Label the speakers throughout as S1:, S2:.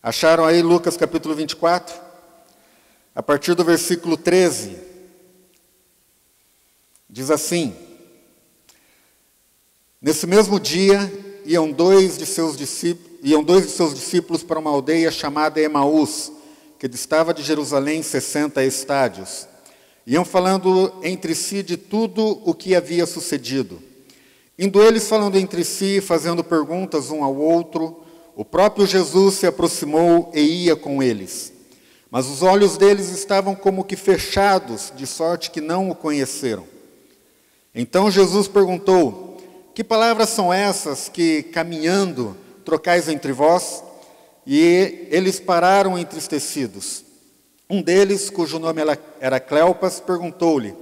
S1: Acharam aí Lucas capítulo 24? A partir do versículo 13. Diz assim: Nesse mesmo dia, iam dois de seus discípulos para uma aldeia chamada Emaús, que distava de Jerusalém 60 estádios. Iam falando entre si de tudo o que havia sucedido. Indo eles falando entre si, fazendo perguntas um ao outro, o próprio Jesus se aproximou e ia com eles. Mas os olhos deles estavam como que fechados, de sorte que não o conheceram. Então Jesus perguntou: Que palavras são essas que, caminhando, trocais entre vós? E eles pararam entristecidos. Um deles, cujo nome era Cleopas, perguntou-lhe: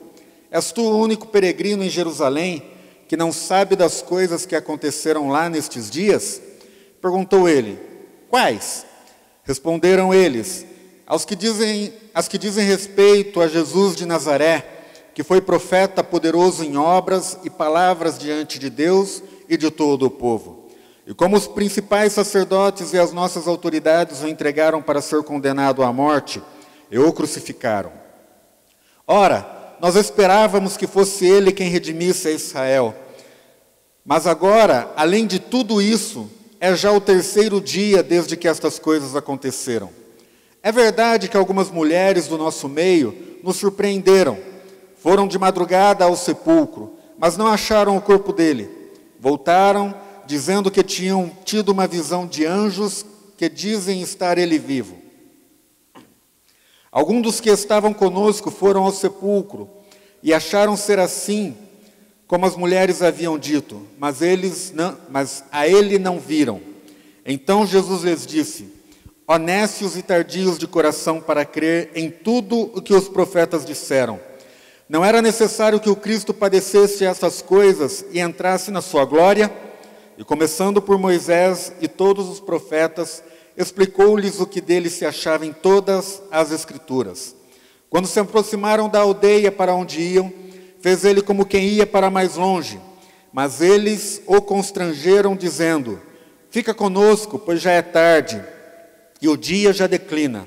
S1: És tu o único peregrino em Jerusalém que não sabe das coisas que aconteceram lá nestes dias? Perguntou ele: Quais? Responderam eles: As que dizem respeito a Jesus de Nazaré, que foi profeta poderoso em obras e palavras diante de Deus e de todo o povo. E como os principais sacerdotes e as nossas autoridades o entregaram para ser condenado à morte, e o crucificaram. Ora, nós esperávamos que fosse ele quem redimisse a Israel. Mas agora, além de tudo isso, é já o terceiro dia desde que estas coisas aconteceram. É verdade que algumas mulheres do nosso meio nos surpreenderam. Foram de madrugada ao sepulcro, mas não acharam o corpo dele. Voltaram, dizendo que tinham tido uma visão de anjos que dizem estar ele vivo. Alguns dos que estavam conosco foram ao sepulcro e acharam ser assim, como as mulheres haviam dito, mas a ele não viram. Então Jesus lhes disse: Ó nécios e tardios de coração para crer em tudo o que os profetas disseram. Não era necessário que o Cristo padecesse estas coisas e entrasse na sua glória? E começando por Moisés e todos os profetas, explicou-lhes o que dele se achava em todas as Escrituras. Quando se aproximaram da aldeia para onde iam, fez ele como quem ia para mais longe. Mas eles o constrangeram, dizendo: Fica conosco, pois já é tarde, e o dia já declina.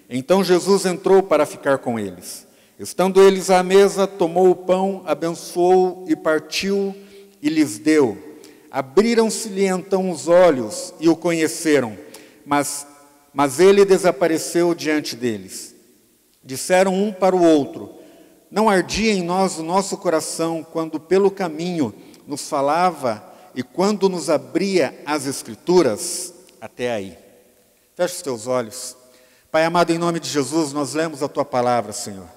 S1: Então Jesus entrou para ficar com eles. Estando eles à mesa, tomou o pão, abençoou e partiu e lhes deu. Abriram-se-lhe então os olhos e o conheceram, mas ele desapareceu diante deles. Disseram um para o outro: Não ardia em nós o nosso coração quando pelo caminho nos falava e quando nos abria as Escrituras? Até aí. Feche os teus olhos. Pai amado, em nome de Jesus, nós lemos a Tua palavra, Senhor.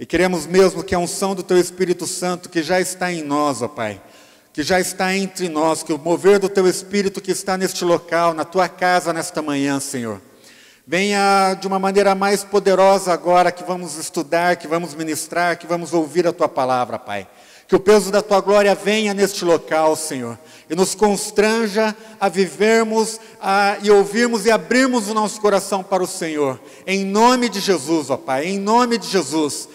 S1: E queremos mesmo que a unção do Teu Espírito Santo, que já está em nós, ó Pai, que já está entre nós, que o mover do Teu Espírito que está neste local, na Tua casa nesta manhã, Senhor, venha de uma maneira mais poderosa agora que vamos estudar, que vamos ministrar, que vamos ouvir a Tua palavra, Pai. Que o peso da Tua glória venha neste local, Senhor, e nos constranja a vivermos e ouvirmos e abrirmos o nosso coração para o Senhor. Em nome de Jesus, ó Pai, em nome de Jesus.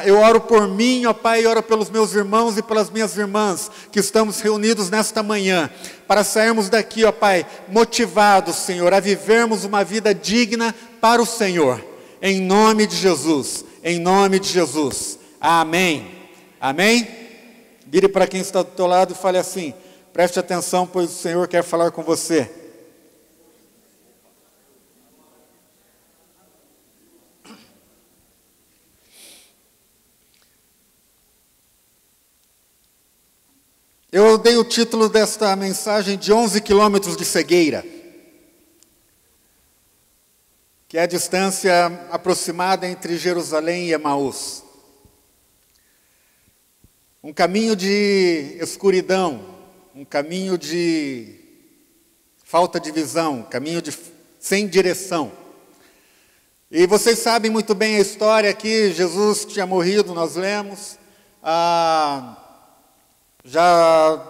S1: Eu oro por mim, ó Pai, e oro pelos meus irmãos e pelas minhas irmãs, que estamos reunidos nesta manhã, para sairmos daqui, ó Pai, motivados, Senhor, a vivermos uma vida digna para o Senhor. Em nome de Jesus, em nome de Jesus. Amém. Amém? Vire para quem está do teu lado e fale assim: preste atenção, pois o Senhor quer falar com você. Eu dei o título desta mensagem de 11 quilômetros de cegueira, que é a distância aproximada entre Jerusalém e Emaús. Um caminho de escuridão, um caminho de falta de visão, um caminho sem direção. E vocês sabem muito bem a história aqui. Jesus tinha morrido, nós lemos, já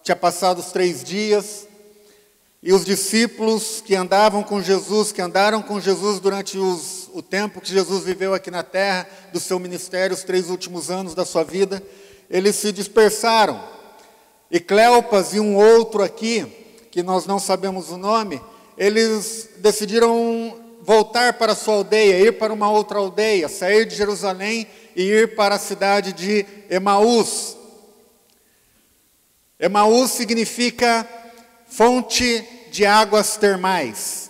S1: tinha passado os 3 dias, e os discípulos que andaram com Jesus durante o tempo que Jesus viveu aqui na terra, do seu ministério, os 3 últimos anos da sua vida, eles se dispersaram. E Cleopas e um outro aqui, que nós não sabemos o nome, eles decidiram voltar para sua aldeia, ir para uma outra aldeia, sair de Jerusalém e ir para a cidade de Emaús. Emaús significa fonte de águas termais.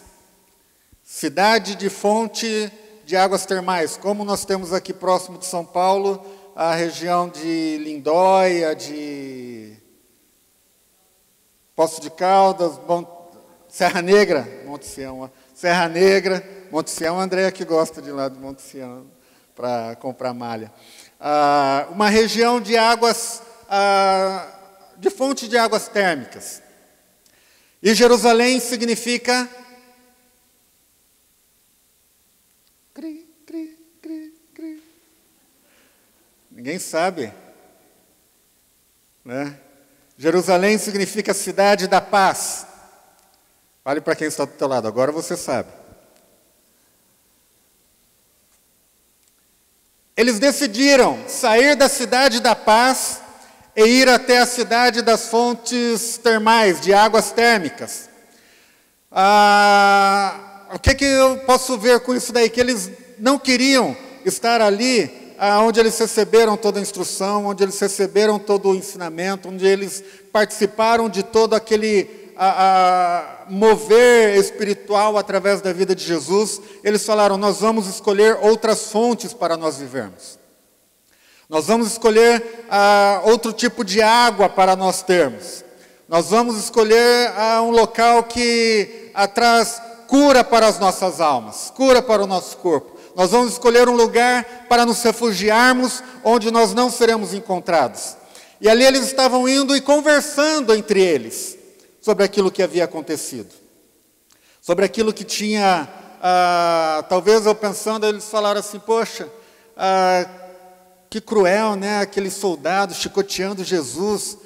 S1: Cidade de fonte de águas termais. Como nós temos aqui próximo de São Paulo, a região de Lindóia, de Poços de Caldas, Serra Negra, Monte Sião. Serra Negra, Monte Sião, a Andréia que gosta de lá de Monte Sião para comprar malha. Uma região de águas, de fonte de águas térmicas. E Jerusalém significa cri, cri, cri, cri. Ninguém sabe, né? Jerusalém significa cidade da paz. Fale para quem está do teu lado, agora você sabe. Eles decidiram sair da cidade da paz e ir até a cidade das fontes termais, de águas térmicas. O que eu posso ver com isso daí? Que eles não queriam estar ali onde eles receberam toda a instrução, onde eles receberam todo o ensinamento, onde eles participaram de todo aquele mover espiritual através da vida de Jesus. Eles falaram, nós vamos escolher outras fontes para nós vivermos. Nós vamos escolher outro tipo de água para nós termos. Nós vamos escolher um local que traz cura para as nossas almas, cura para o nosso corpo. Nós vamos escolher um lugar para nos refugiarmos, onde nós não seremos encontrados. E ali eles estavam indo e conversando entre eles sobre aquilo que havia acontecido. Sobre aquilo que tinha, talvez eu pensando, eles falaram assim, poxa, que cruel, né? Aqueles soldados chicoteando Jesus,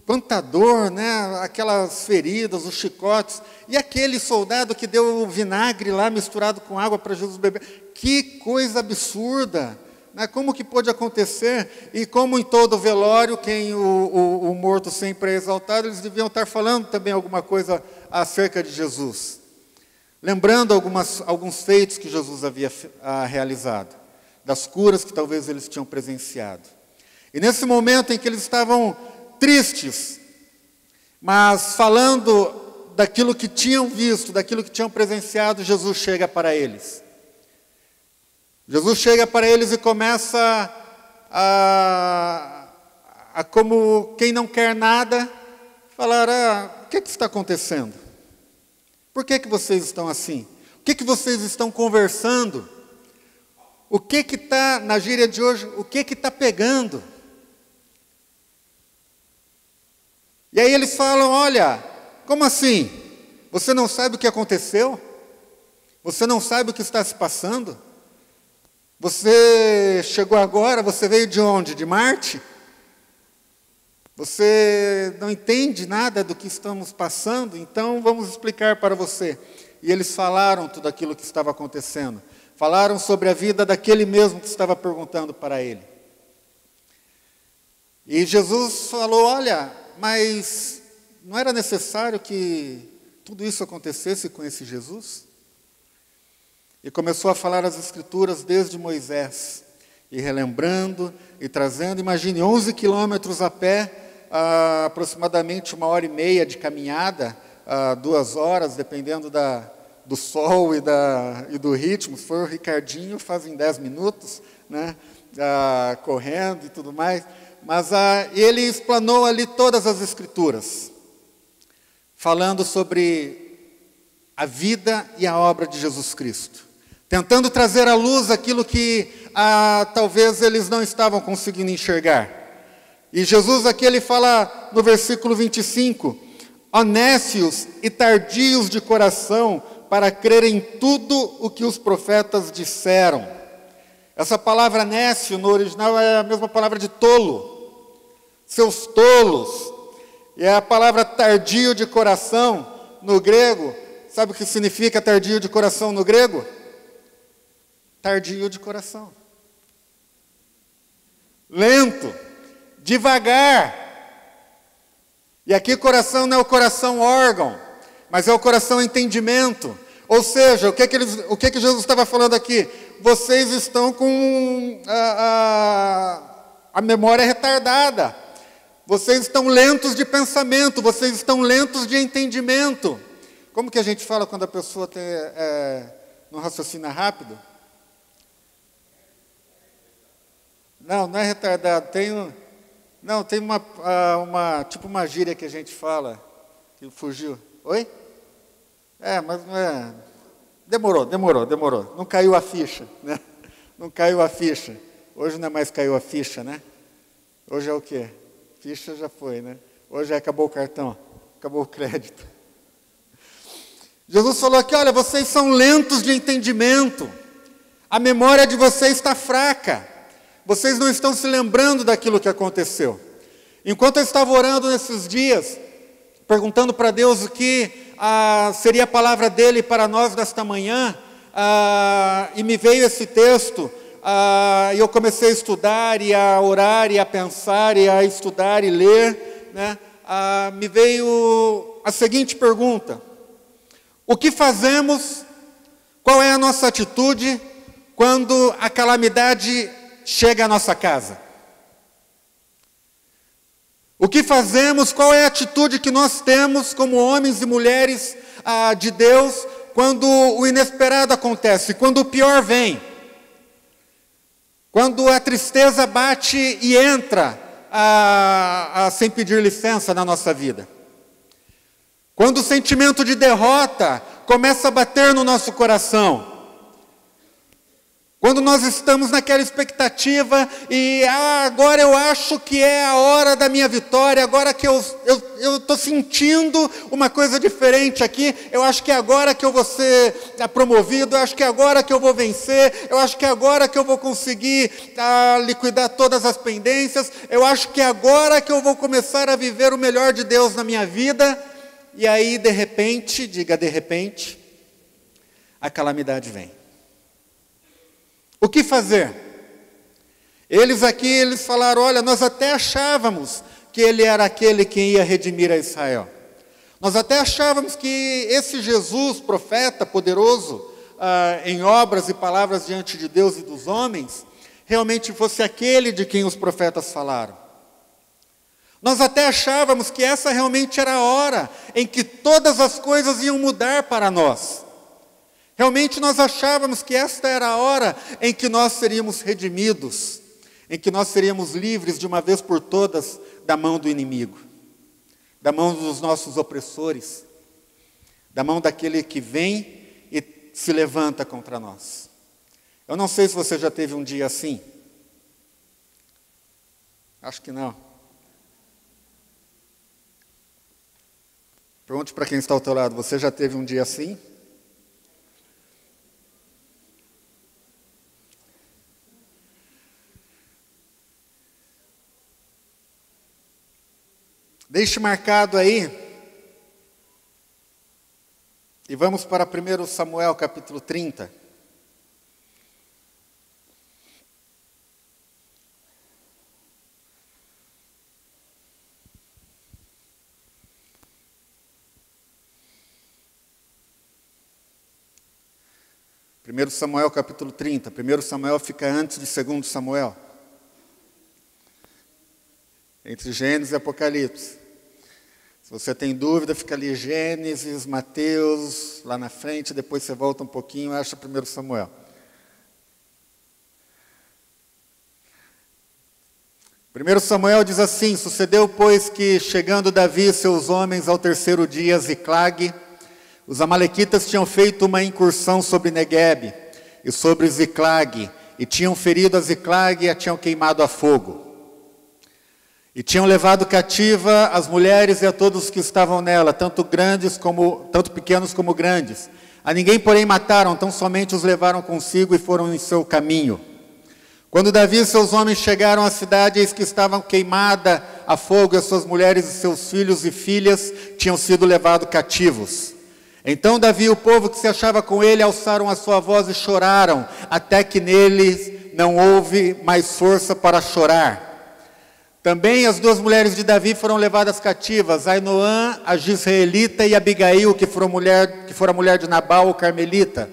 S1: quanta dor, né? Aquelas feridas, os chicotes, e aquele soldado que deu o vinagre lá misturado com água para Jesus beber, que coisa absurda, né? Como que pôde acontecer? E como em todo velório, quem o morto sempre é exaltado, eles deviam estar falando também alguma coisa acerca de Jesus, lembrando alguns feitos que Jesus havia realizado, das curas que talvez eles tinham presenciado. E nesse momento em que eles estavam tristes, mas falando daquilo que tinham visto, daquilo que tinham presenciado, Jesus chega para eles. Jesus chega para eles e começa como quem não quer nada, falar, o que está acontecendo? Por que vocês estão assim? O que vocês estão conversando? O que está, na gíria de hoje, o que está pegando? E aí eles falam, olha, como assim? Você não sabe o que aconteceu? Você não sabe o que está se passando? Você chegou agora, você veio de onde? De Marte? Você não entende nada do que estamos passando? Então vamos explicar para você. E eles falaram tudo aquilo que estava acontecendo. Falaram sobre a vida daquele mesmo que estava perguntando para ele. E Jesus falou, olha, mas não era necessário que tudo isso acontecesse com esse Jesus? E começou a falar as Escrituras desde Moisés, e relembrando, e trazendo, imagine, 11 quilômetros a pé, aproximadamente 1h30 de caminhada, 2 horas, dependendo do sol e do ritmo. Se for o Ricardinho, faz em 10 minutos, né? Correndo e tudo mais. Mas ele explanou ali todas as Escrituras, falando sobre a vida e a obra de Jesus Cristo, tentando trazer à luz aquilo que talvez eles não estavam conseguindo enxergar. E Jesus aqui ele fala no versículo 25, honestos e tardios de coração para crer em tudo o que os profetas disseram. Essa palavra nécio no original é a mesma palavra de tolo. Seus tolos. E a palavra tardio de coração no grego, sabe o que significa tardio de coração no grego? Tardio de coração. Lento, devagar. E aqui coração não é o coração órgão. mas é o coração entendimento. Ou seja, o que que Jesus estava falando aqui? Vocês estão com a memória retardada. Vocês estão lentos de pensamento, vocês estão lentos de entendimento. Como que a gente fala quando a pessoa não raciocina rápido? Não é retardado. Tem tipo uma gíria que a gente fala, que fugiu. Oi? Mas não é. Demorou. Não caiu a ficha, né? Não caiu a ficha. Hoje não é mais caiu a ficha, né? Hoje é o quê? Ficha já foi, né? Hoje acabou o cartão, acabou o crédito. Jesus falou aqui, olha, vocês são lentos de entendimento. A memória de vocês está fraca. Vocês não estão se lembrando daquilo que aconteceu. Enquanto eu estava orando nesses dias, perguntando para Deus o que seria a palavra dele para nós nesta manhã, e me veio esse texto, e eu comecei a estudar, e a orar, e a pensar, e a estudar e ler, né? Me veio a seguinte pergunta: o que fazemos, qual é a nossa atitude quando a calamidade chega à nossa casa? O que fazemos, qual é a atitude que nós temos como homens e mulheres de Deus quando o inesperado acontece, quando o pior vem? Quando a tristeza bate e entra sem pedir licença na nossa vida. Quando o sentimento de derrota começa a bater no nosso coração. Quando nós estamos naquela expectativa e agora eu acho que é a hora da minha vitória, agora que eu estou sentindo uma coisa diferente aqui, eu acho que é agora que eu vou ser promovido, eu acho que é agora que eu vou vencer, eu acho que é agora que eu vou conseguir liquidar todas as pendências, eu acho que é agora que eu vou começar a viver o melhor de Deus na minha vida, e aí de repente, diga de repente, a calamidade vem. O que fazer? Eles falaram, olha, nós até achávamos que ele era aquele que ia redimir a Israel. Nós até achávamos que esse Jesus, profeta poderoso, em obras e palavras diante de Deus e dos homens, realmente fosse aquele de quem os profetas falaram. Nós até achávamos que essa realmente era a hora em que todas as coisas iam mudar para nós. Realmente nós achávamos que esta era a hora em que nós seríamos redimidos, em que nós seríamos livres de uma vez por todas da mão do inimigo, da mão dos nossos opressores, da mão daquele que vem e se levanta contra nós. Eu não sei se você já teve um dia assim. Acho que não. Pergunte para quem está ao teu lado, você já teve um dia assim? Deixe marcado aí, e vamos para 1 Samuel capítulo 30. Primeiro Samuel capítulo 30. 1 Samuel fica antes de 2 Samuel. Entre Gênesis e Apocalipse. Se você tem dúvida, fica ali Gênesis, Mateus, lá na frente, depois você volta um pouquinho e acha 1 Samuel. 1 Samuel diz assim: sucedeu, pois, que chegando Davi e seus homens ao terceiro dia a Ziclag, os amalequitas tinham feito uma incursão sobre Neguebe e sobre Ziclag, e tinham ferido a Ziclag e a tinham queimado a fogo. E tinham levado cativa as mulheres e a todos que estavam nela, tanto pequenos como grandes. A ninguém, porém, mataram, tão somente os levaram consigo e foram em seu caminho. Quando Davi e seus homens chegaram à cidade, eis que estavam queimada a fogo, e as suas mulheres e seus filhos e filhas tinham sido levados cativos. Então Davi e o povo que se achava com ele alçaram a sua voz e choraram, até que neles não houve mais força para chorar. Também as duas mulheres de Davi foram levadas cativas, Ainoã, a Gisraelita, e Abigail, que fora mulher de Nabal, o carmelita.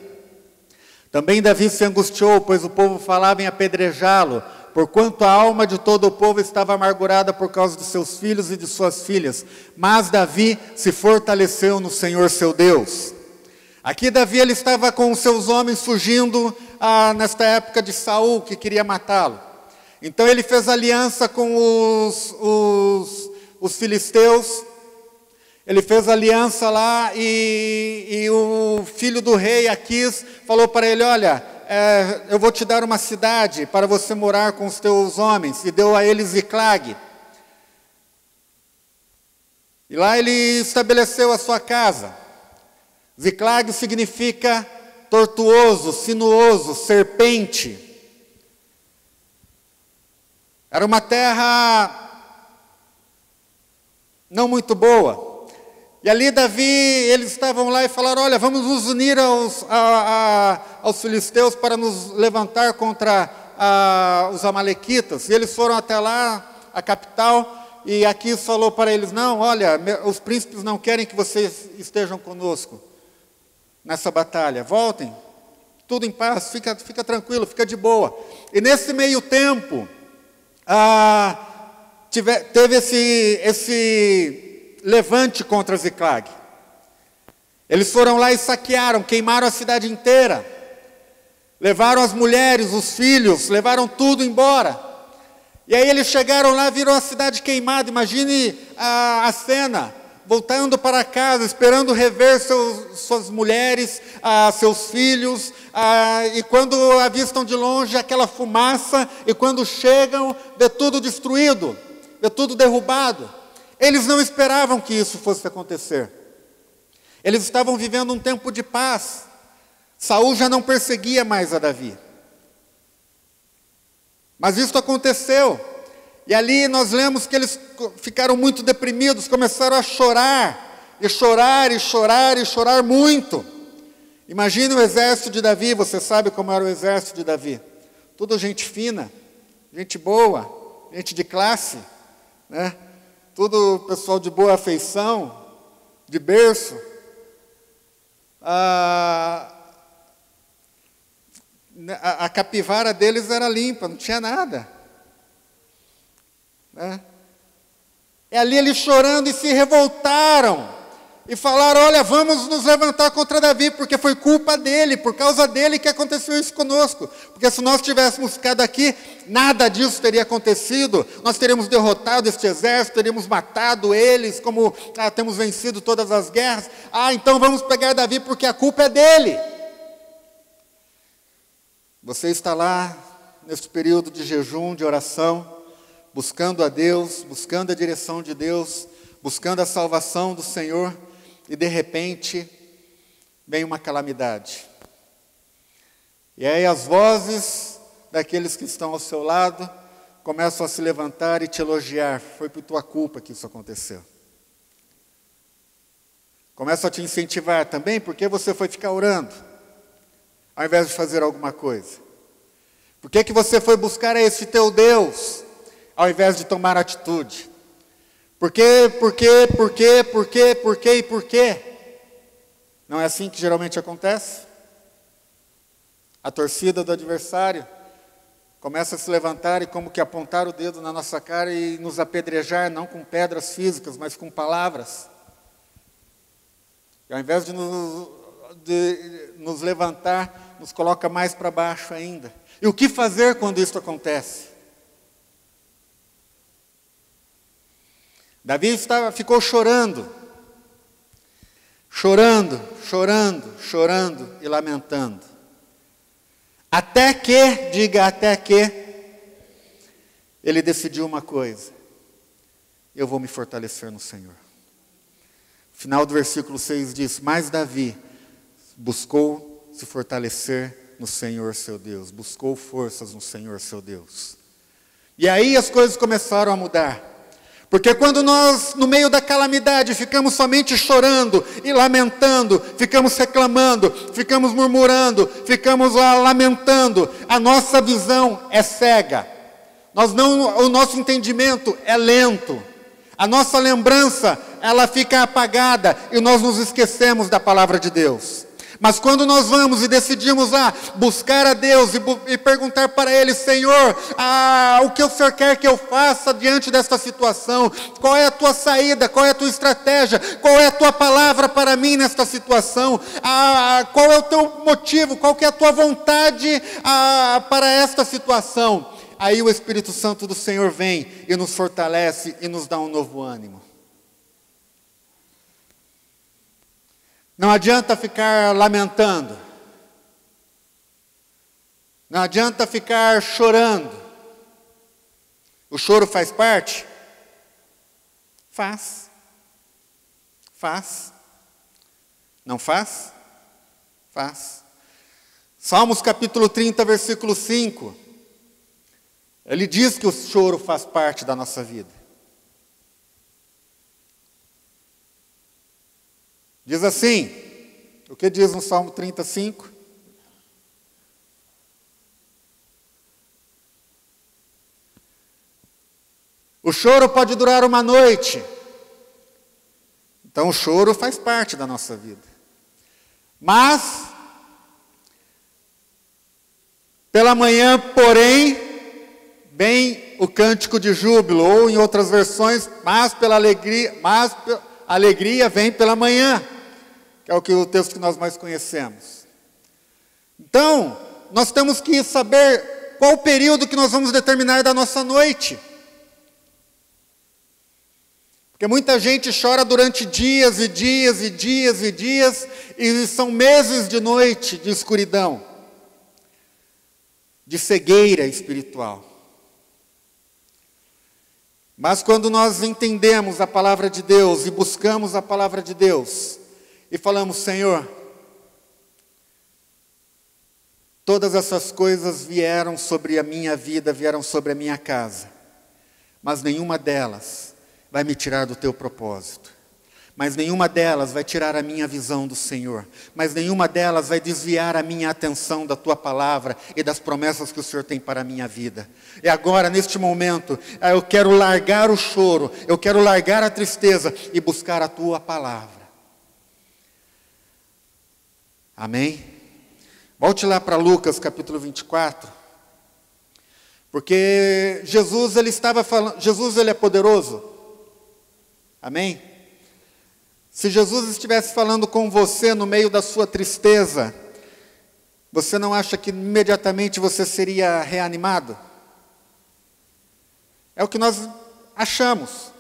S1: Também Davi se angustiou, pois o povo falava em apedrejá-lo, porquanto a alma de todo o povo estava amargurada por causa de seus filhos e de suas filhas. Mas Davi se fortaleceu no Senhor seu Deus. Aqui Davi ele estava com os seus homens fugindo nesta época de Saul, que queria matá-lo. Então ele fez aliança com os filisteus. Ele fez aliança lá e o filho do rei, Aquis, falou para ele: olha, eu vou te dar uma cidade para você morar com os teus homens. E deu a ele Ziclag. E lá ele estabeleceu a sua casa. Ziclag significa tortuoso, sinuoso, serpente. Era uma terra não muito boa. E ali Davi, eles estavam lá e falaram: olha, vamos nos unir aos filisteus para nos levantar contra os amalequitas. E eles foram até lá, a capital, e Aquis falou para eles: não, olha, os príncipes não querem que vocês estejam conosco nessa batalha. Voltem, tudo em paz, fica tranquilo, fica de boa. E nesse meio tempo, teve esse levante contra Ziclag. Eles foram lá e saquearam, queimaram a cidade inteira. Levaram as mulheres, os filhos, levaram tudo embora. E aí eles chegaram lá, viram a cidade queimada. Imagine a cena, voltando para casa, esperando rever suas mulheres, seus filhos, e quando avistam de longe aquela fumaça, e quando chegam, vê tudo destruído, vê tudo derrubado. Eles não esperavam que isso fosse acontecer. Eles estavam vivendo um tempo de paz. Saul já não perseguia mais a Davi. Mas isso aconteceu. E ali nós lemos que eles ficaram muito deprimidos, começaram a chorar, e chorar, e chorar, e chorar muito. Imagine o exército de Davi, você sabe como era o exército de Davi. Tudo gente fina, gente boa, gente de classe, né? Tudo pessoal de boa afeição, de berço. A capivara deles era limpa, não tinha nada. E ali eles chorando e se revoltaram. E falaram: olha, vamos nos levantar contra Davi, porque foi culpa dele, por causa dele que aconteceu isso conosco. Porque se nós tivéssemos ficado aqui, nada disso teria acontecido. Nós teríamos derrotado este exército, teríamos matado eles, como temos vencido todas as guerras. Então vamos pegar Davi, porque a culpa é dele. Você está lá, neste período de jejum, de oração, buscando a Deus, buscando a direção de Deus, buscando a salvação do Senhor, e de repente vem uma calamidade. E aí as vozes daqueles que estão ao seu lado começam a se levantar e te elogiar: foi por tua culpa que isso aconteceu. Começam a te incentivar também, porque você foi ficar orando, ao invés de fazer alguma coisa. Por que você foi buscar esse teu Deus, ao invés de tomar atitude? Por quê? Não é assim que geralmente acontece? A torcida do adversário começa a se levantar e como que apontar o dedo na nossa cara e nos apedrejar, não com pedras físicas, mas com palavras. E ao invés de nos levantar, nos coloca mais para baixo ainda. E o que fazer quando isso acontece? Davi ficou chorando e lamentando. Até que ele decidiu uma coisa: eu vou me fortalecer no Senhor. O final do versículo 6 diz: mas Davi buscou se fortalecer no Senhor seu Deus, buscou forças no Senhor seu Deus. E aí as coisas começaram a mudar. Porque quando nós, no meio da calamidade, ficamos somente chorando e lamentando, ficamos reclamando, ficamos murmurando, ficamos lá lamentando, a nossa visão é cega. O nosso entendimento é lento. A nossa lembrança, ela fica apagada e nós nos esquecemos da palavra de Deus. Mas quando nós vamos e decidimos buscar a Deus e perguntar para Ele: Senhor, o que o Senhor quer que eu faça diante desta situação? Qual é a tua saída? Qual é a tua estratégia? Qual é a tua palavra para mim nesta situação? Qual é o teu motivo? Qual que é a tua vontade para esta situação? Aí o Espírito Santo do Senhor vem e nos fortalece e nos dá um novo ânimo. Não adianta ficar lamentando. Não adianta ficar chorando. O choro faz parte? Faz. Faz. Não faz? Faz. Salmos capítulo 30, versículo 5. Ele diz que o choro faz parte da nossa vida. Diz assim, o que diz no Salmo 35? O choro pode durar uma noite. Então o choro faz parte da nossa vida. Mas, pela manhã, porém, vem o cântico de júbilo, ou em outras versões, mas a alegria vem pela manhã, que é o texto que nós mais conhecemos. Então, nós temos que saber qual o período que nós vamos determinar da nossa noite. Porque muita gente chora durante dias e dias e dias e dias, e são meses de noite de escuridão, de cegueira espiritual. Mas quando nós entendemos a palavra de Deus e buscamos a palavra de Deus e falamos: Senhor, todas essas coisas vieram sobre a minha vida, vieram sobre a minha casa, mas nenhuma delas vai me tirar do teu propósito. Mas nenhuma delas vai tirar a minha visão do Senhor. Mas nenhuma delas vai desviar a minha atenção da tua palavra e das promessas que o Senhor tem para a minha vida. E agora, neste momento, eu quero largar o choro, eu quero largar a tristeza e buscar a tua palavra. Amém? Volte lá para Lucas capítulo 24. Porque Jesus, ele estava falando, Jesus, ele é poderoso. Amém? Se Jesus estivesse falando com você no meio da sua tristeza, você não acha que imediatamente você seria reanimado? É o que nós achamos.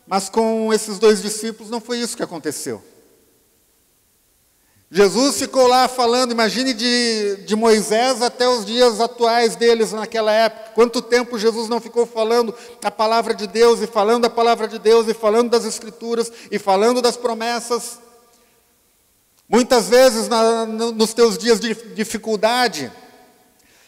S1: Mas com esses dois discípulos não foi isso que aconteceu. Jesus ficou lá falando, imagine de Moisés até os dias atuais deles naquela época. Quanto tempo Jesus não ficou falando a palavra de Deus, e falando a palavra de Deus, e falando das Escrituras, e falando das promessas. Muitas vezes nos teus dias de dificuldade,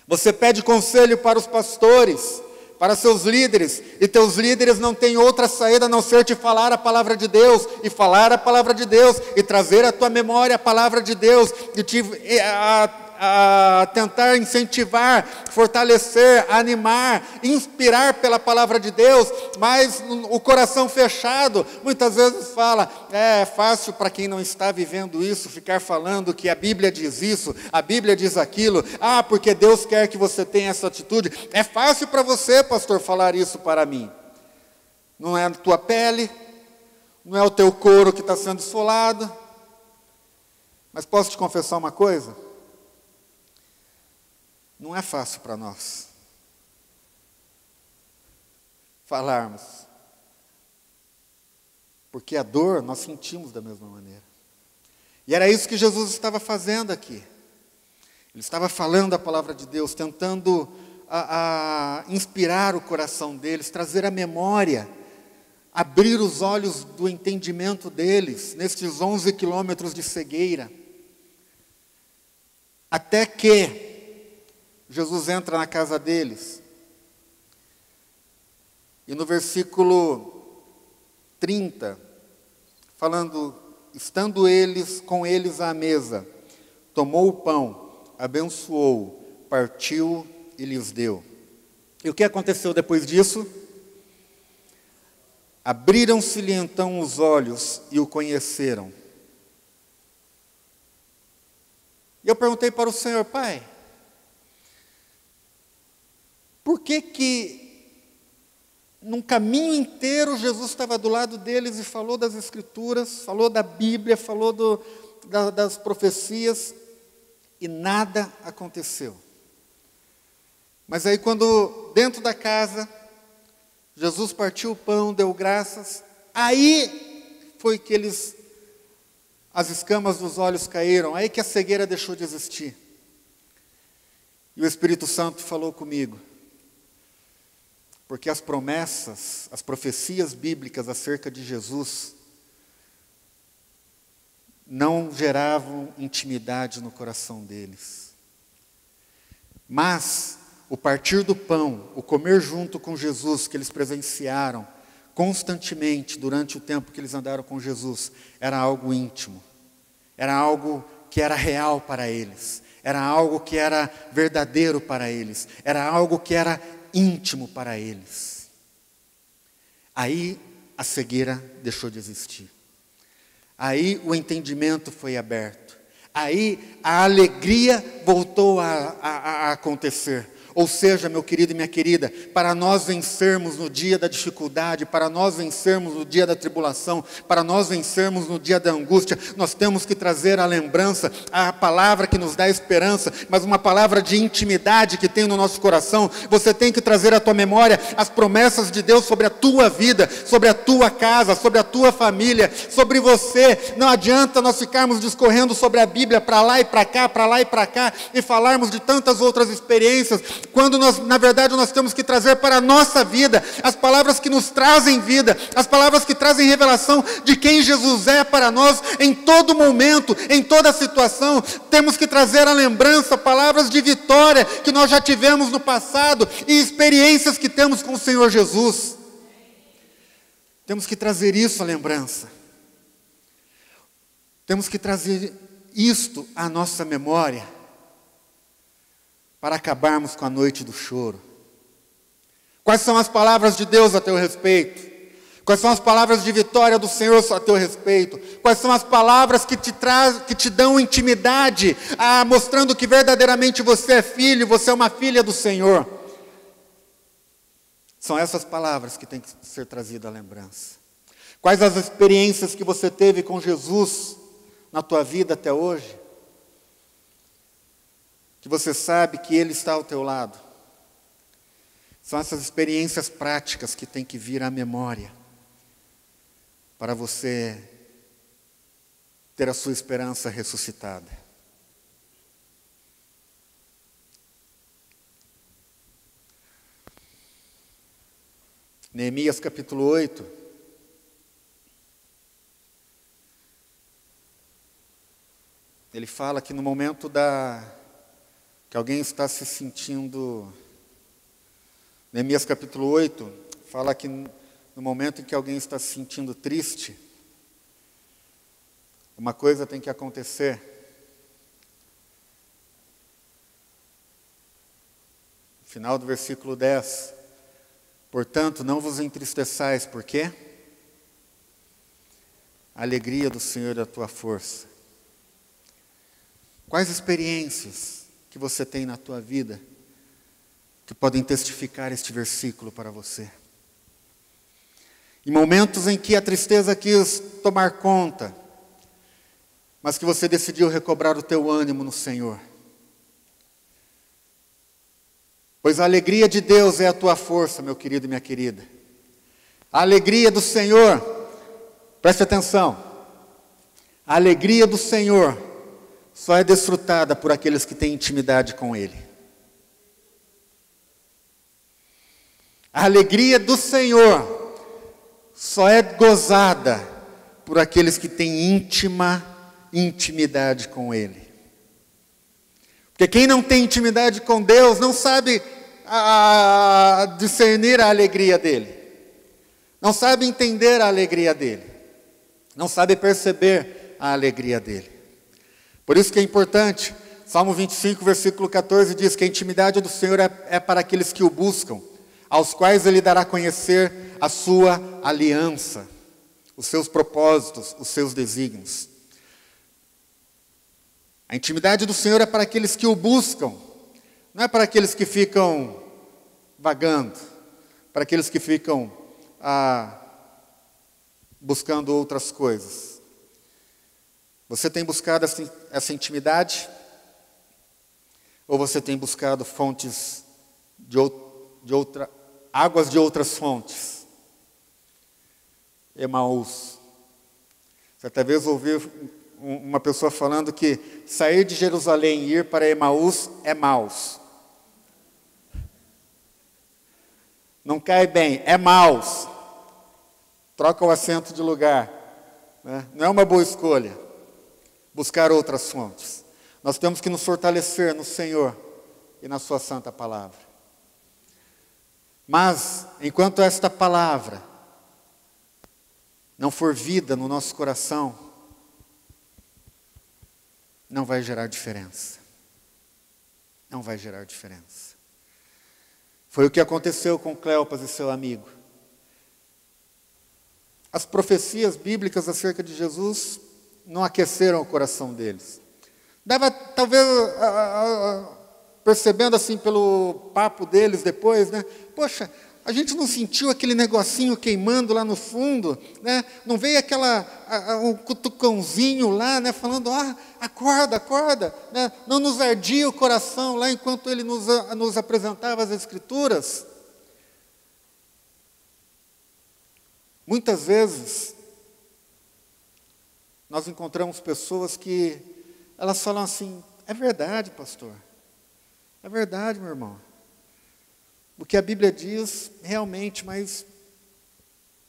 S1: você pede conselho para os pastores, para seus líderes, e teus líderes não têm outra saída a não ser te falar a palavra de Deus, e falar a palavra de Deus, e trazer à tua memória a palavra de Deus, e a tentar incentivar, fortalecer, animar, inspirar pela palavra de Deus, mas o coração fechado, muitas vezes fala: é fácil para quem não está vivendo isso, ficar falando que a Bíblia diz isso, a Bíblia diz aquilo, porque Deus quer que você tenha essa atitude. É fácil para você, pastor, falar isso para mim. Não é a tua pele, não é o teu couro que está sendo esfolado, mas posso te confessar uma coisa? Não é fácil para nós falarmos, porque a dor nós sentimos da mesma maneira. E era isso que Jesus estava fazendo aqui. Ele estava falando a palavra de Deus, tentando inspirar o coração deles, trazer a memória, abrir os olhos do entendimento deles, nestes 11 quilômetros de cegueira, até que Jesus entra na casa deles, e no versículo 30, falando: estando eles com eles à mesa, tomou o pão, abençoou, partiu e lhes deu. E o que aconteceu depois disso? Abriram-se-lhe então os olhos e o conheceram. E eu perguntei para o Senhor: Pai, por que num caminho inteiro Jesus estava do lado deles e falou das Escrituras, falou da Bíblia, falou das profecias, e nada aconteceu? Mas aí quando dentro da casa, Jesus partiu o pão, deu graças, aí foi que as escamas dos olhos caíram, aí que a cegueira deixou de existir. E o Espírito Santo falou comigo, porque as promessas, as profecias bíblicas acerca de Jesus não geravam intimidade no coração deles. Mas o partir do pão, o comer junto com Jesus, que eles presenciaram constantemente durante o tempo que eles andaram com Jesus, era algo íntimo, era algo que era real para eles, era algo que era verdadeiro para eles, era algo que era íntimo para eles. Aí a cegueira deixou de existir. Aí o entendimento foi aberto. Aí a alegria voltou a acontecer. Ou seja, meu querido e minha querida, para nós vencermos no dia da dificuldade, para nós vencermos no dia da tribulação, para nós vencermos no dia da angústia, nós temos que trazer a lembrança, a palavra que nos dá esperança, mas uma palavra de intimidade que tem no nosso coração. Você tem que trazer à tua memória as promessas de Deus sobre a tua vida, sobre a tua casa, sobre a tua família, sobre você. Não adianta nós ficarmos discorrendo sobre a Bíblia para lá e para cá, para lá e para cá, e falarmos de tantas outras experiências, quando na verdade nós temos que trazer para a nossa vida as palavras que nos trazem vida, as palavras que trazem revelação de quem Jesus é para nós em todo momento, em toda situação. Temos que trazer à lembrança palavras de vitória que nós já tivemos no passado e experiências que temos com o Senhor Jesus. Temos que trazer isso à lembrança. Temos que trazer isto à nossa memória, para acabarmos com a noite do choro. Quais são as palavras de Deus a teu respeito? Quais são as palavras de vitória do Senhor a teu respeito? Quais são as palavras que te dão intimidade, mostrando que verdadeiramente você é filho, você é uma filha do Senhor? São essas palavras que têm que ser trazidas à lembrança. Quais as experiências que você teve com Jesus na tua vida até hoje? Que você sabe que Ele está ao teu lado. São essas experiências práticas que tem que vir à memória, para você ter a sua esperança ressuscitada. Neemias capítulo 8. Ele fala que no momento que alguém está se sentindo... Neemias capítulo 8 fala que no momento em que alguém está se sentindo triste, uma coisa tem que acontecer. No final do versículo 10. Portanto, não vos entristeçais, por quê? A alegria do Senhor é a tua força. Quais experiências que você tem na tua vida que podem testificar este versículo para você? Em momentos em que a tristeza quis tomar conta, mas que você decidiu recobrar o teu ânimo no Senhor. Pois a alegria de Deus é a tua força, meu querido e minha querida. A alegria do Senhor, preste atenção, a alegria do Senhor só é desfrutada por aqueles que têm intimidade com Ele. A alegria do Senhor só é gozada por aqueles que têm intimidade com Ele. Porque quem não tem intimidade com Deus não sabe discernir a alegria dEle. Não sabe entender a alegria dEle. Não sabe perceber a alegria dEle. Por isso que é importante, Salmo 25, versículo 14 diz que a intimidade do Senhor é para aqueles que o buscam aos quais Ele dará a conhecer a sua aliança, os seus propósitos, os seus desígnios. A intimidade do Senhor é para aqueles que o buscam, não é para aqueles que ficam vagando, para aqueles que ficam buscando outras coisas. Você tem buscado essa intimidade? Ou você tem buscado fontes águas de outras fontes? Emaús. Certa vez ouvi uma pessoa falando que sair de Jerusalém e ir para Emaús é maus. Não cai bem, é maus. Troca o assento de lugar. Né? Não é uma boa escolha buscar outras fontes. Nós temos que nos fortalecer no Senhor e na sua santa palavra. Mas, enquanto esta palavra não for vida no nosso coração, não vai gerar diferença. Não vai gerar diferença. Foi o que aconteceu com Cleopas e seu amigo. As profecias bíblicas acerca de Jesus não aqueceram o coração deles. Dava, talvez, percebendo assim pelo papo deles depois, né? Poxa, a gente não sentiu aquele negocinho queimando lá no fundo, né? Não veio um cutucãozinho lá, né? Falando, acorda, acorda, né? Não nos ardia o coração lá enquanto ele nos apresentava as Escrituras. Muitas vezes, nós encontramos pessoas que elas falam assim, é verdade, pastor, é verdade, meu irmão. O que a Bíblia diz, realmente, mas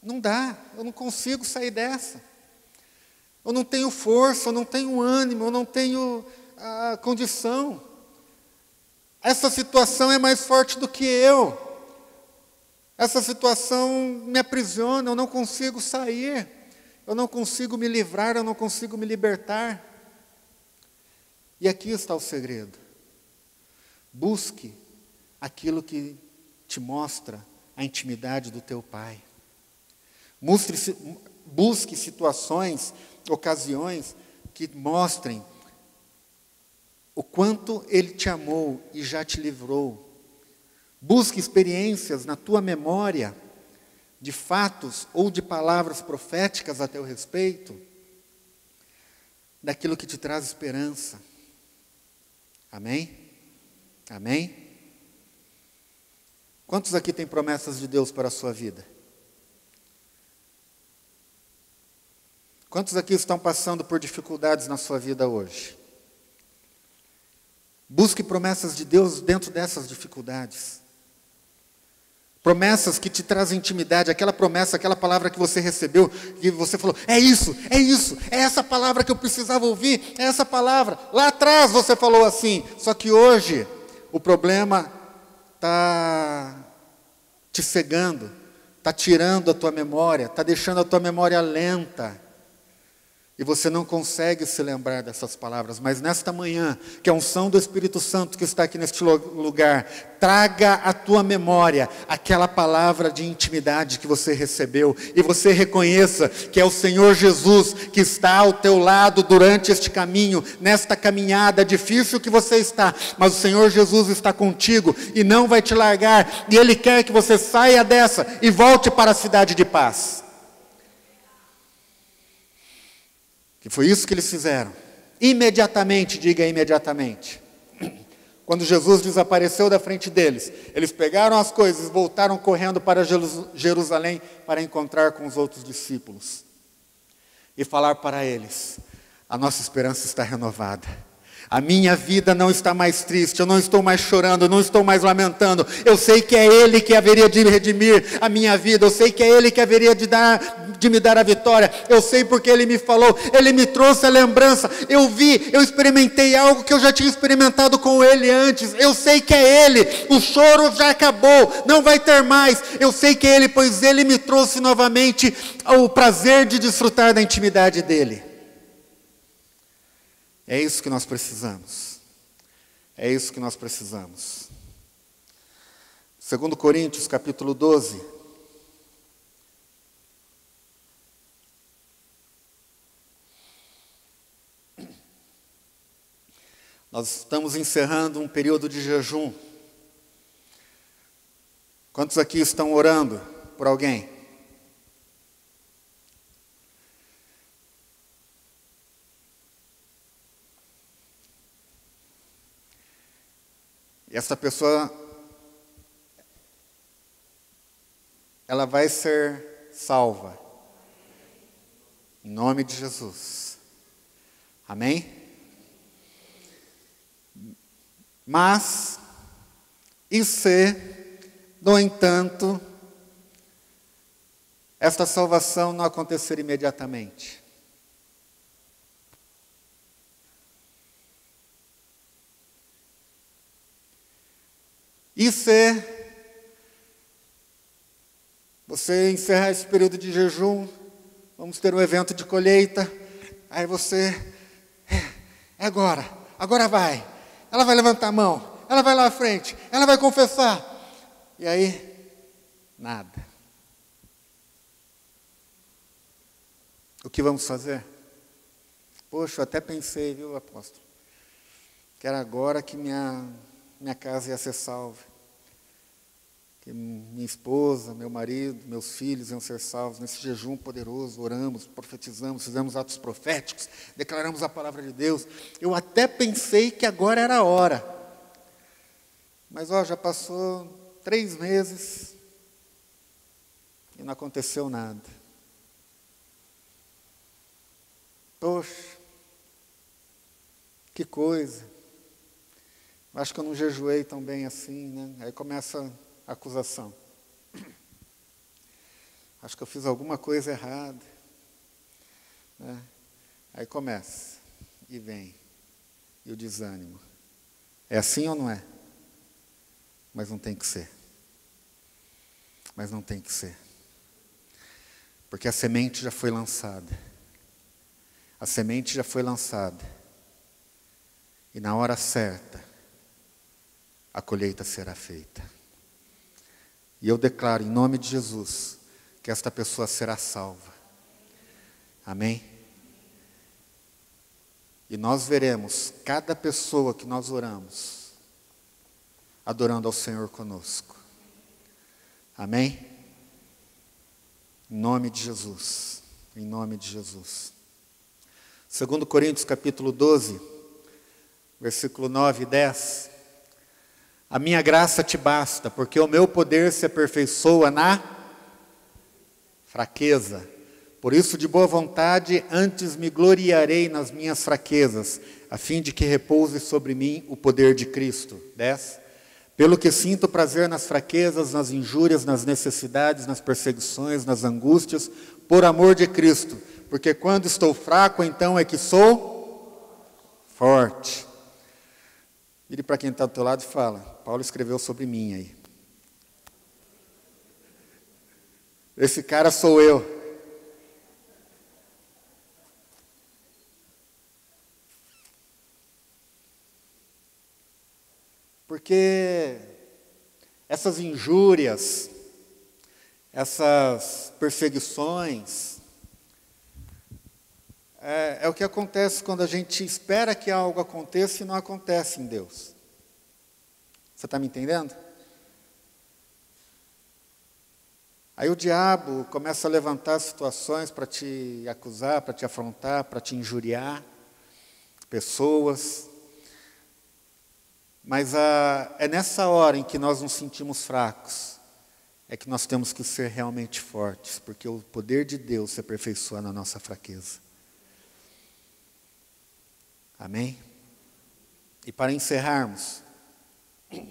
S1: não dá, eu não consigo sair dessa. Eu não tenho força, eu não tenho ânimo, eu não tenho condição. Essa situação é mais forte do que eu. Essa situação me aprisiona, eu não consigo sair. Eu não consigo me livrar, eu não consigo me libertar. E aqui está o segredo. Busque aquilo que te mostra a intimidade do teu Pai. Busque situações, ocasiões que mostrem o quanto Ele te amou e já te livrou. Busque experiências na tua memória de fatos ou de palavras proféticas a teu respeito, daquilo que te traz esperança. Amém? Amém? Quantos aqui têm promessas de Deus para a sua vida? Quantos aqui estão passando por dificuldades na sua vida hoje? Busque promessas de Deus dentro dessas dificuldades. Promessas que te trazem intimidade, aquela promessa, aquela palavra que você recebeu, que você falou, é isso, é essa palavra que eu precisava ouvir, é essa palavra. Lá atrás você falou assim, só que hoje o problema está te cegando, está tirando a tua memória, está deixando a tua memória lenta. E você não consegue se lembrar dessas palavras. Mas nesta manhã, que a unção do Espírito Santo que está aqui neste lugar, traga à tua memória aquela palavra de intimidade que você recebeu. E você reconheça que é o Senhor Jesus que está ao teu lado durante este caminho, nesta caminhada difícil que você está. Mas o Senhor Jesus está contigo e não vai te largar. E Ele quer que você saia dessa e volte para a cidade de paz. Que foi isso que eles fizeram. Imediatamente, diga imediatamente. Quando Jesus desapareceu da frente deles, eles pegaram as coisas e voltaram correndo para Jerusalém para encontrar com os outros discípulos. E falar para eles, a nossa esperança está renovada. A minha vida não está mais triste, eu não estou mais chorando, eu não estou mais lamentando. Eu sei que é Ele que haveria de redimir a minha vida, eu sei que é Ele que haveria de me dar a vitória. Eu sei porque Ele me falou, Ele me trouxe a lembrança. Eu vi, eu experimentei algo que eu já tinha experimentado com Ele antes. Eu sei que é Ele, o choro já acabou, não vai ter mais. Eu sei que é Ele, pois Ele me trouxe novamente o prazer de desfrutar da intimidade dEle. É isso que nós precisamos. É isso que nós precisamos. 2 Coríntios, capítulo 12. Nós estamos encerrando um período de jejum. Quantos aqui estão orando por alguém? E essa pessoa, ela vai ser salva. Em nome de Jesus. Amém? Mas, e se, no entanto, esta salvação não acontecer imediatamente? E se você encerrar esse período de jejum, vamos ter um evento de colheita, aí você, é agora vai. Ela vai levantar a mão, ela vai lá à frente, ela vai confessar. E aí, nada. O que vamos fazer? Poxa, eu até pensei, viu, apóstolo? Que era agora que minha casa ia ser salva. Que minha esposa, meu marido, meus filhos iam ser salvos. Nesse jejum poderoso, oramos, profetizamos, fizemos atos proféticos, declaramos a palavra de Deus. Eu até pensei que agora era a hora. Mas, já passou 3 meses e não aconteceu nada. Poxa, que coisa. Acho que eu não jejuei tão bem assim, né? Aí começa a acusação. Acho que eu fiz alguma coisa errada. Né? Aí começa, e vem, e o desânimo. É assim ou não é? Mas não tem que ser. Mas não tem que ser. Porque a semente já foi lançada. A semente já foi lançada. E na hora certa, a colheita será feita. E eu declaro em nome de Jesus que esta pessoa será salva. Amém? E nós veremos cada pessoa que nós oramos adorando ao Senhor conosco. Amém? Em nome de Jesus. Em nome de Jesus. 2 Coríntios capítulo 12, versículo 9 e 10. A minha graça te basta, porque o meu poder se aperfeiçoa na fraqueza. Por isso, de boa vontade, antes me gloriarei nas minhas fraquezas, a fim de que repouse sobre mim o poder de Cristo. 10. Pelo que sinto prazer nas fraquezas, nas injúrias, nas necessidades, nas perseguições, nas angústias, por amor de Cristo. Porque quando estou fraco, então é que sou forte. Vire para quem está do teu lado e fala, Paulo escreveu sobre mim aí. Esse cara sou eu. Porque essas injúrias, essas perseguições, é o que acontece quando a gente espera que algo aconteça e não acontece em Deus. Você está me entendendo? Aí o diabo começa a levantar situações para te acusar, para te afrontar, para te injuriar, pessoas. Mas é nessa hora em que nós nos sentimos fracos, é que nós temos que ser realmente fortes, porque o poder de Deus se aperfeiçoa na nossa fraqueza. Amém? E para encerrarmos, 2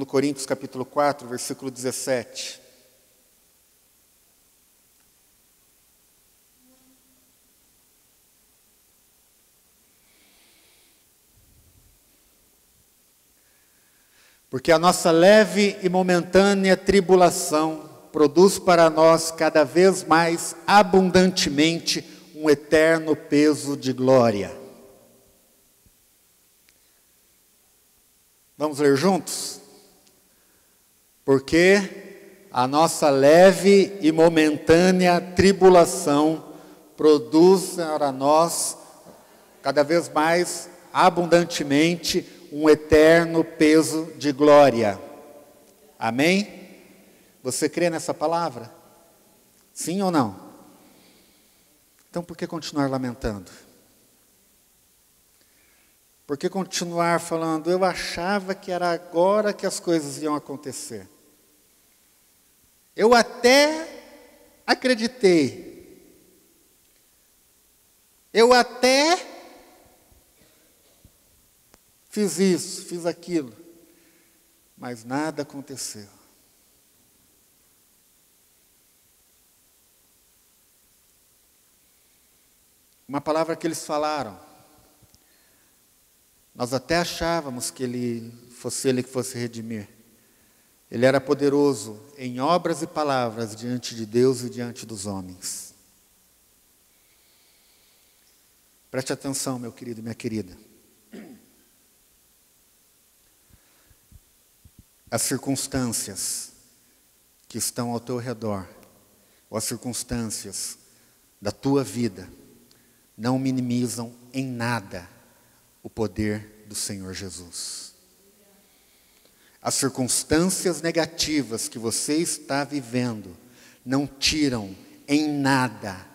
S1: Coríntios capítulo 4, versículo 17. Porque a nossa leve e momentânea tribulação produz para nós cada vez mais abundantemente um eterno peso de glória. Vamos ler juntos? Porque a nossa leve e momentânea tribulação produz para nós, cada vez mais abundantemente, um eterno peso de glória. Amém? Você crê nessa palavra? Sim ou não? Então por que continuar lamentando? Por que continuar falando, eu achava que era agora que as coisas iam acontecer? Eu até acreditei. Eu até fiz isso, fiz aquilo. Mas nada aconteceu. Uma palavra que eles falaram. Nós até achávamos que ele que fosse redimir. Ele era poderoso em obras e palavras diante de Deus e diante dos homens. Preste atenção, meu querido e minha querida. As circunstâncias que estão ao teu redor, ou as circunstâncias da tua vida, não minimizam em nada o poder do Senhor Jesus. As circunstâncias negativas que você está vivendo não tiram em nada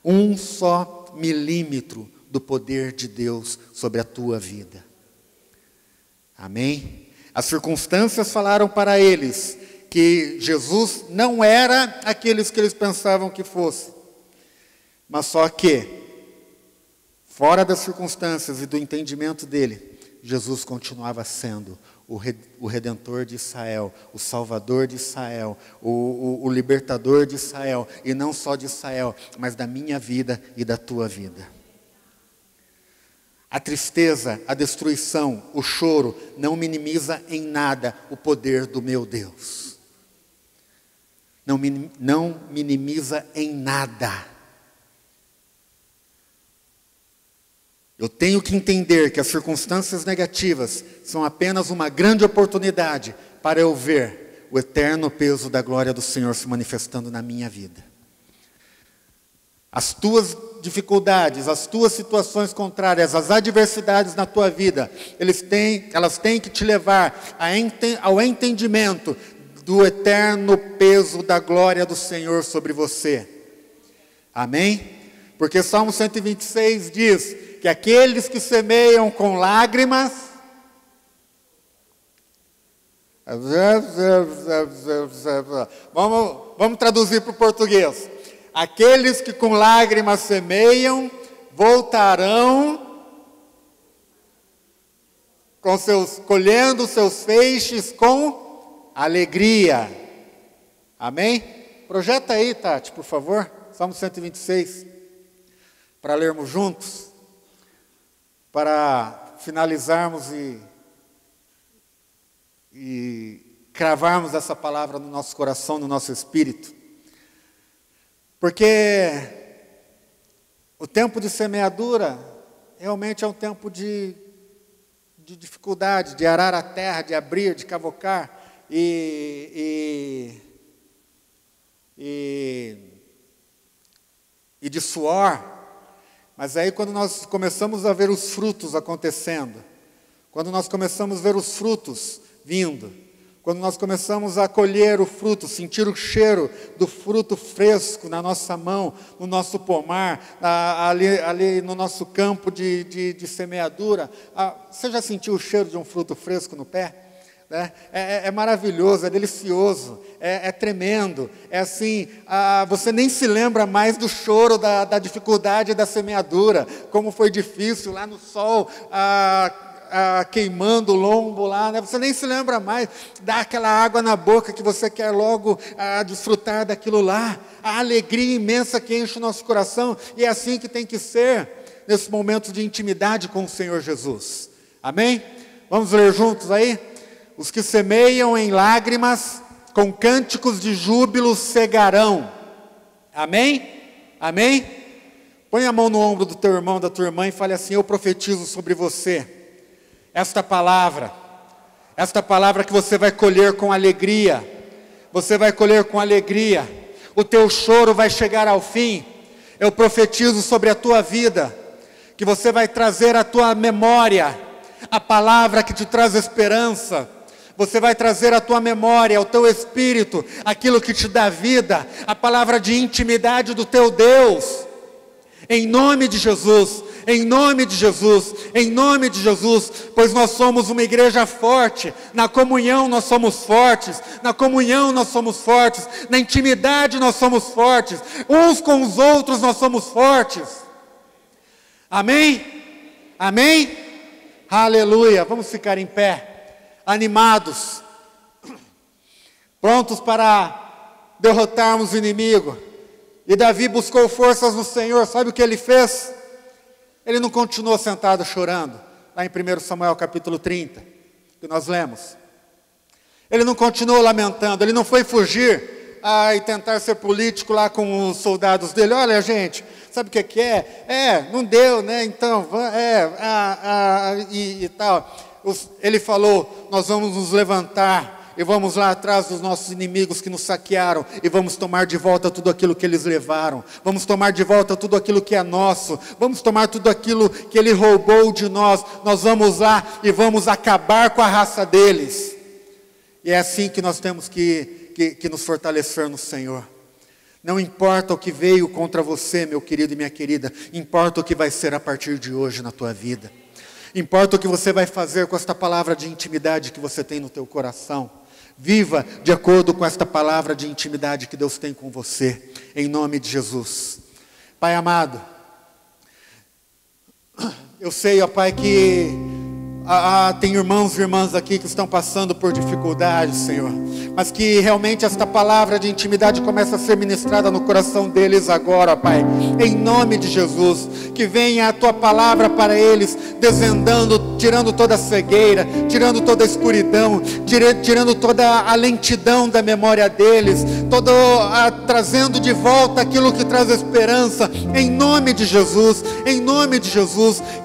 S1: um só milímetro do poder de Deus sobre a tua vida. Amém? As circunstâncias falaram para eles que Jesus não era aqueles que eles pensavam que fosse, mas só que, fora das circunstâncias e do entendimento dele, Jesus continuava sendo o Redentor de Israel, o Salvador de Israel, o Libertador de Israel, e não só de Israel, mas da minha vida e da tua vida. A tristeza, a destruição, o choro não minimiza em nada o poder do meu Deus. Não minimiza em nada. Eu tenho que entender que as circunstâncias negativas são apenas uma grande oportunidade para eu ver o eterno peso da glória do Senhor se manifestando na minha vida. As tuas dificuldades, as tuas situações contrárias, as adversidades na tua vida, elas têm que te levar ao entendimento do eterno peso da glória do Senhor sobre você. Amém? Porque Salmo 126 diz que aqueles que semeiam com lágrimas, vamos traduzir para o português. Aqueles que com lágrimas semeiam, voltarão colhendo seus feixes com alegria. Amém? Projeta aí, Tati, por favor, Salmo 126, para lermos juntos, para finalizarmos e cravarmos essa palavra no nosso coração, no nosso espírito. Porque o tempo de semeadura realmente é um tempo de dificuldade, de arar a terra, de abrir, de cavocar e de suor. Mas aí quando nós começamos a ver os frutos acontecendo, quando nós começamos a ver os frutos vindo, quando nós começamos a colher o fruto, sentir o cheiro do fruto fresco na nossa mão, no nosso pomar, ali no nosso campo de semeadura. Você já sentiu o cheiro de um fruto fresco no pé? É maravilhoso, é delicioso, é tremendo. É assim, você nem se lembra mais do choro da dificuldade da semeadura, como foi difícil lá no sol, queimando o lombo lá, né? Você nem se lembra mais, dá aquela água na boca que você quer logo desfrutar daquilo lá, a alegria imensa que enche o nosso coração, e é assim que tem que ser, nesses momentos de intimidade com o Senhor Jesus. Amém? Vamos ler juntos aí? Os que semeiam em lágrimas, com cânticos de júbilo cegarão. Amém? Amém? Põe a mão no ombro do teu irmão, da tua irmã, e fale assim: eu profetizo sobre você esta palavra, Esta palavra que você vai colher com alegria. Você vai colher com alegria. O teu choro vai chegar ao fim. Eu profetizo sobre a tua vida, que você vai trazer à tua memória a palavra que te traz esperança. Você vai trazer à tua memória, ao teu espírito, aquilo que te dá vida, a palavra de intimidade do teu Deus. Em nome de Jesus, em nome de Jesus, em nome de Jesus, pois nós somos uma igreja forte, na comunhão nós somos fortes, na comunhão nós somos fortes, na intimidade nós somos fortes, uns com os outros nós somos fortes. Amém? Amém? Aleluia, vamos ficar em pé, animados, prontos para derrotarmos o inimigo. E Davi buscou forças no Senhor. Sabe o que ele fez? Ele não continuou sentado chorando, lá em 1 Samuel capítulo 30, que nós lemos. Ele não continuou lamentando, ele não foi fugir e tentar ser político lá com os soldados dele. Olha, gente, sabe o que é? Não deu, né? Então, e tal. Ele falou, nós vamos nos levantar e vamos lá atrás dos nossos inimigos que nos saquearam, e vamos tomar de volta tudo aquilo que eles levaram, vamos tomar de volta tudo aquilo que é nosso, vamos tomar tudo aquilo que ele roubou de nós, nós vamos lá e vamos acabar com a raça deles. E é assim que nós temos que nos fortalecer no Senhor. Não importa o que veio contra você, meu querido e minha querida, importa o que vai ser a partir de hoje na tua vida. Importa o que você vai fazer com esta palavra de intimidade que você tem no teu coração. Viva de acordo com esta palavra de intimidade que Deus tem com você, em nome de Jesus. Pai amado, eu sei, ó Pai, que tem irmãos e irmãs aqui que estão passando por dificuldades, Senhor, mas que realmente esta palavra de intimidade começa a ser ministrada no coração deles agora, ó Pai, em nome de Jesus, que venha a Tua palavra para eles, desvendando, tirando toda a cegueira, tirando toda a escuridão, tirando toda a lentidão da memória deles, trazendo de volta aquilo que traz esperança, em nome de Jesus,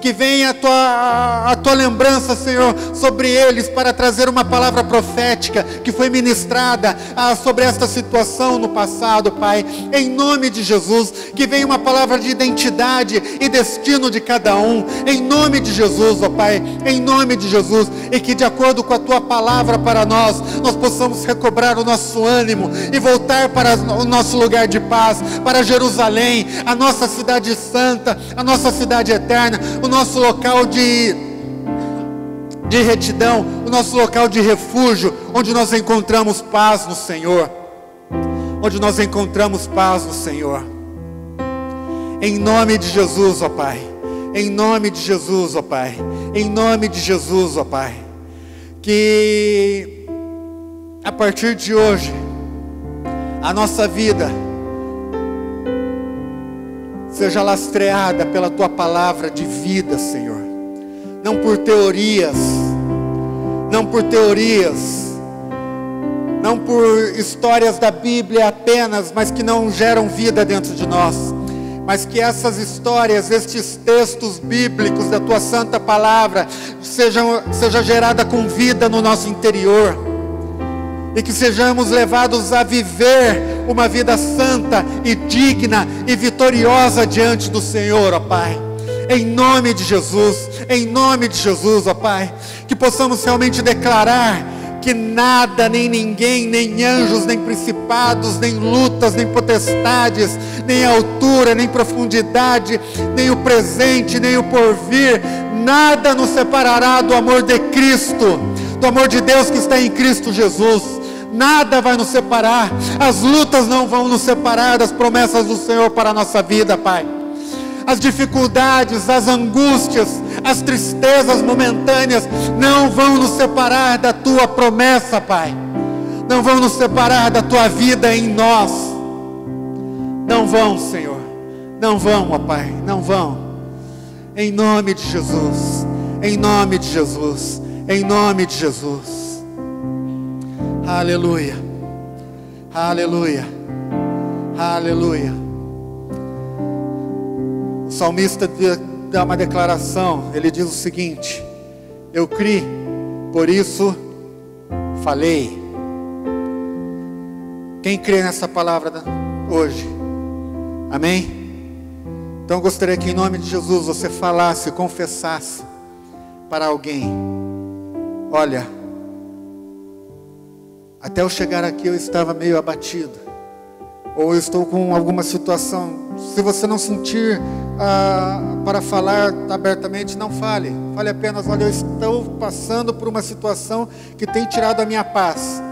S1: que venha a Tua lembrança, Senhor, sobre eles, para trazer uma palavra profética, que foi ministrada sobre esta situação no passado, Pai, em nome de Jesus, que venha uma palavra de identidade e destino de cada um, em nome de Jesus, ó Pai, em nome de Jesus, e que de acordo com a Tua palavra para nós possamos recobrar o nosso ânimo, e voltar para o nosso lugar de paz, para Jerusalém, a nossa cidade santa, a nossa cidade eterna, o nosso local de retidão, o nosso local de refúgio, onde nós encontramos paz no Senhor, em nome de Jesus, ó Pai, em nome de Jesus, ó Pai, em nome de Jesus, ó Pai, que a partir de hoje, a nossa vida seja lastreada pela Tua palavra de vida, Senhor, não por teorias, não por histórias da Bíblia apenas, mas que não geram vida dentro de nós, mas que essas histórias, estes textos bíblicos da Tua santa palavra, seja gerada com vida no nosso interior, e que sejamos levados a viver uma vida santa e digna e vitoriosa diante do Senhor, ó Pai. Em nome de Jesus, ó Pai, que possamos realmente declarar que nada, nem ninguém, nem anjos, nem principados, nem lutas, nem potestades, nem altura, nem profundidade, nem o presente, nem o porvir, nada nos separará do amor de Cristo, do amor de Deus que está em Cristo Jesus. Nada vai nos separar, as lutas não vão nos separar das promessas do Senhor para a nossa vida, Pai. As dificuldades, as angústias, as tristezas momentâneas não vão nos separar da Tua promessa, Pai. Não vão nos separar da Tua vida em nós. Não vão, Senhor. Não vão, ó Pai, não vão. Em nome de Jesus. Em nome de Jesus. Em nome de Jesus. Aleluia. Aleluia. Aleluia. O salmista dá uma declaração, ele diz o seguinte: eu criei, por isso falei. Quem crê nessa palavra hoje? Amém? Então eu gostaria que em nome de Jesus você falasse, confessasse para alguém: olha, até eu chegar aqui eu estava meio abatido, ou eu estou com alguma situação. Se você não sentir para falar abertamente, não fale. Fale apenas: olha, eu estou passando por uma situação que tem tirado a minha paz,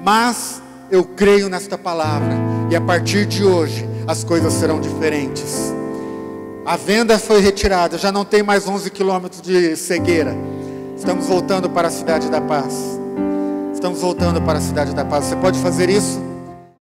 S1: mas eu creio nesta palavra, e a partir de hoje as coisas serão diferentes. A venda foi retirada, já não tem mais 11 quilômetros de cegueira. Estamos voltando para a cidade da paz. Estamos voltando para a cidade da paz. Você pode fazer isso?